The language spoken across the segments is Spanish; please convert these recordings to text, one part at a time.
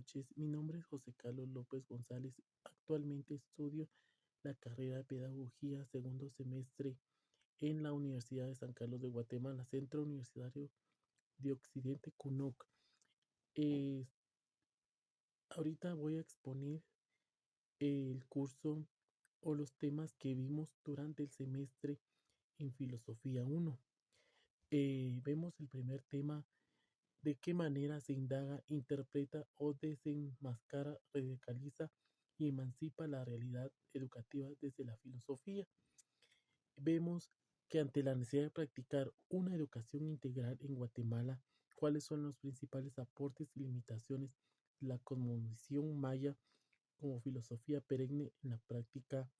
noches. Mi nombre es José Carlos López González. Actualmente estudio la carrera de Pedagogía segundo semestre en la Universidad de San Carlos de Guatemala, Centro Universitario de Occidente, CUNOC. Eh, Ahorita voy a exponer el curso o los temas que vimos durante el semestre en Filosofía 1. Vemos el primer tema: de qué manera se indaga, interpreta o desenmascara, radicaliza y emancipa la realidad educativa desde la filosofía. Vemos que ante la necesidad de practicar una educación integral en Guatemala, cuáles son los principales aportes y limitaciones de la cosmovisión maya como filosofía perenne en la práctica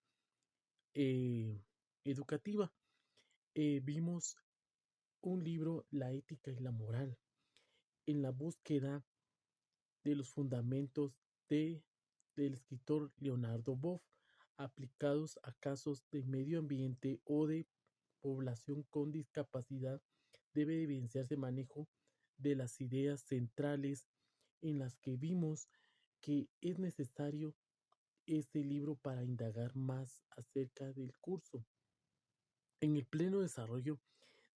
eh, educativa. Vimos un libro, La ética y la moral, en la búsqueda de los fundamentos del escritor Leonardo Boff, aplicados a casos de medio ambiente o de población con discapacidad. Debe evidenciarse manejo de las ideas centrales en las que vimos que es necesario este libro para indagar más acerca del curso. En el pleno desarrollo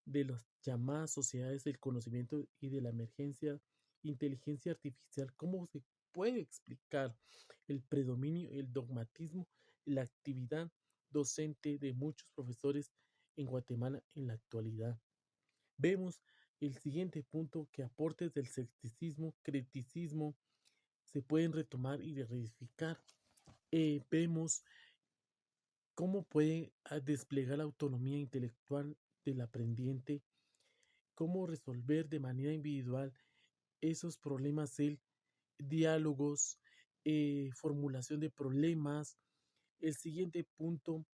de las llamadas sociedades del conocimiento y de la emergencia inteligencia artificial, ¿cómo se puede explicar el predominio, el dogmatismo, la actividad docente de muchos profesores en Guatemala en la actualidad? Vemos el siguiente punto: que aportes del escepticismo, criticismo se pueden retomar y verificar. Vemos cómo puede desplegar la autonomía intelectual del aprendiente, cómo resolver de manera individual esos problemas, el diálogos, formulación de problemas. El siguiente punto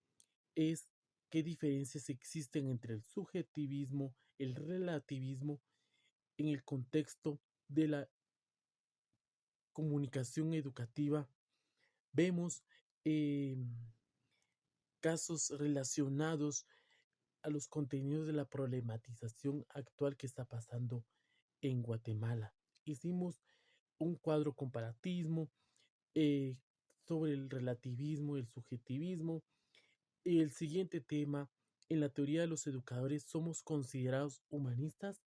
es qué diferencias existen entre el subjetivismo, el relativismo en el contexto de la comunicación educativa. Vemos eh, casos relacionados a los contenidos de la problematización actual que está pasando en Guatemala. Hicimos un cuadro comparativismo eh, sobre el relativismo y el subjetivismo. El siguiente tema: en la teoría de los educadores, ¿somos considerados humanistas?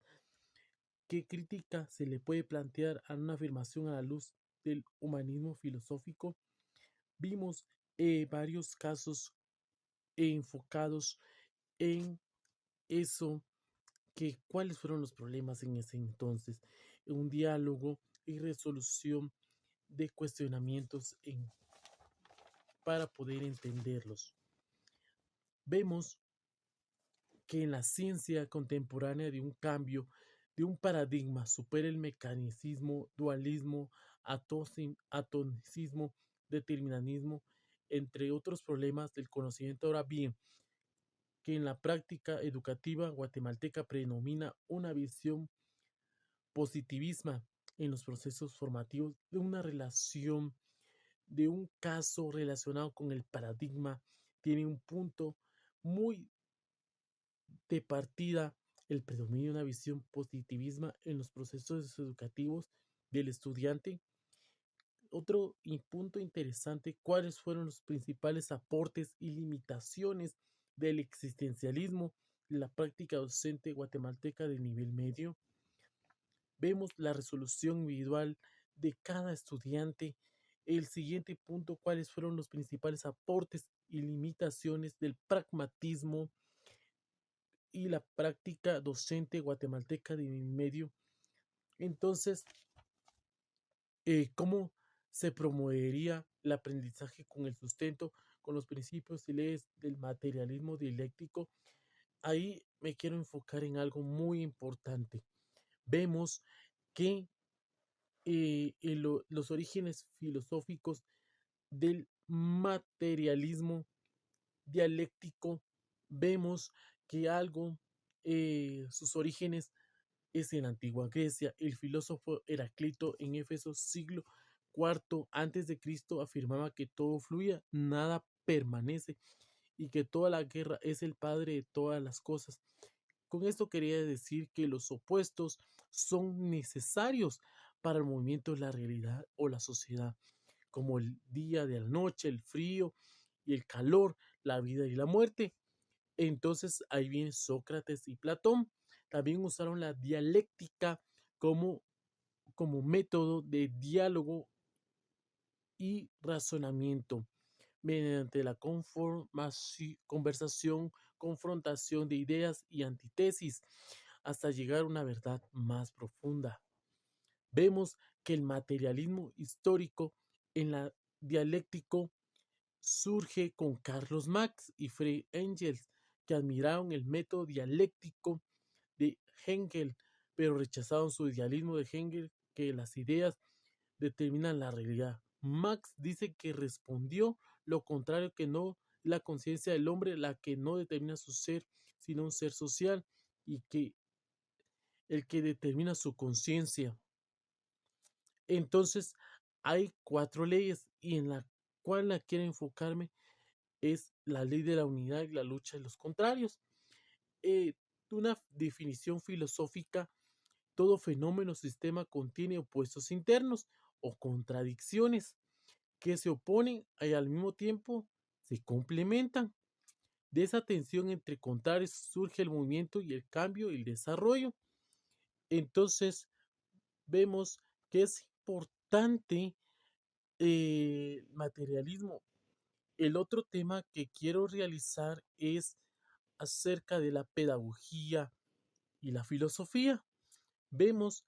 ¿Qué crítica se le puede plantear a una afirmación a la luz del humanismo filosófico? Vimos varios casos enfocados en eso, que cuáles fueron los problemas en ese entonces, un diálogo y resolución de cuestionamientos para poder entenderlos. Vemos que en la ciencia contemporánea de un cambio, de un paradigma, supera el mecanicismo, dualismo, atomicismo, determinismo, entre otros problemas del conocimiento. Ahora bien, que en la práctica educativa guatemalteca predomina una visión positivista en los procesos formativos, de una relación, de un caso relacionado con el paradigma, tiene un punto muy de partida: el predominio de una visión positivista en los procesos educativos del estudiante. Otro punto interesante: cuáles fueron los principales aportes y limitaciones del existencialismo en la práctica docente guatemalteca de nivel medio. Vemos la resolución individual de cada estudiante. El siguiente punto: cuáles fueron los principales aportes y limitaciones del pragmatismo y la práctica docente guatemalteca de nivel medio. Entonces, ¿cómo se promovería el aprendizaje con el sustento, con los principios y leyes del materialismo dialéctico? Ahí me quiero enfocar en algo muy importante. Vemos que los orígenes filosóficos del materialismo dialéctico, vemos que sus orígenes es en la antigua Grecia. El filósofo Heráclito en Éfeso, siglo IV antes de Cristo, afirmaba que todo fluye, nada permanece, y que toda la guerra es el padre de todas las cosas. Con esto quería decir que los opuestos son necesarios para el movimiento de la realidad o la sociedad, como el día de la noche, el frío y el calor, la vida y la muerte. Entonces ahí viene Sócrates y Platón. También usaron la dialéctica como, como método de diálogo y razonamiento mediante la conversación, confrontación de ideas y antítesis hasta llegar a una verdad más profunda. Vemos que el materialismo histórico en la dialéctico surge con Carlos Marx y Friedrich Engels, que admiraron el método dialéctico de Hegel, pero rechazaron su idealismo de Hegel, que las ideas determinan la realidad. Marx dice que respondió lo contrario, que no la conciencia del hombre la que no determina su ser, sino un ser social, y que el que determina su conciencia. Entonces, hay 4 leyes y en la cual la quiero enfocarme es la ley de la unidad y la lucha de los contrarios. Eh, una definición filosófica: todo fenómeno o sistema contiene opuestos internos o contradicciones que se oponen y al mismo tiempo se complementan. De esa tensión entre contrarios surge el movimiento y el cambio y el desarrollo. Entonces vemos que es importante materialismo. El otro tema que quiero realizar es acerca de la pedagogía y la filosofía. Vemos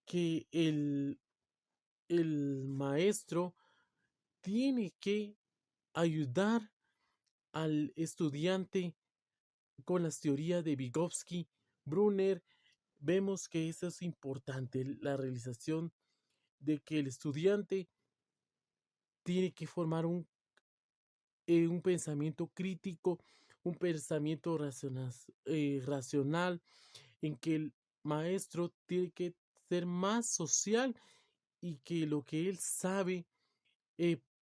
que el maestro tiene que ayudar al estudiante con las teorías de Vygotsky, Brunner. Vemos que eso es importante, la realización de que el estudiante tiene que formar un pensamiento crítico, un pensamiento racional, en que el maestro tiene que ser más social y que lo que él sabe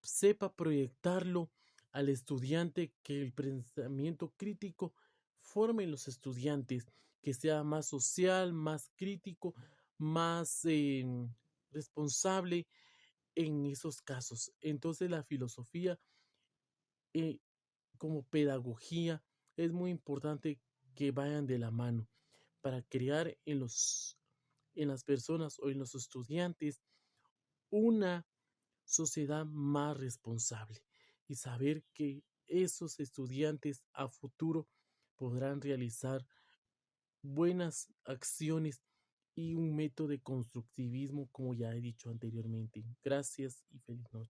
sepa proyectarlo al estudiante, que el pensamiento crítico forme en los estudiantes, que sea más social, más crítico, más responsable en esos casos. Entonces la filosofía eh, como pedagogía es muy importante que vayan de la mano para crear en las personas o en los estudiantes una sociedad más responsable y saber que esos estudiantes a futuro podrán realizar buenas acciones y un método de constructivismo, como ya he dicho anteriormente. Gracias y feliz noche.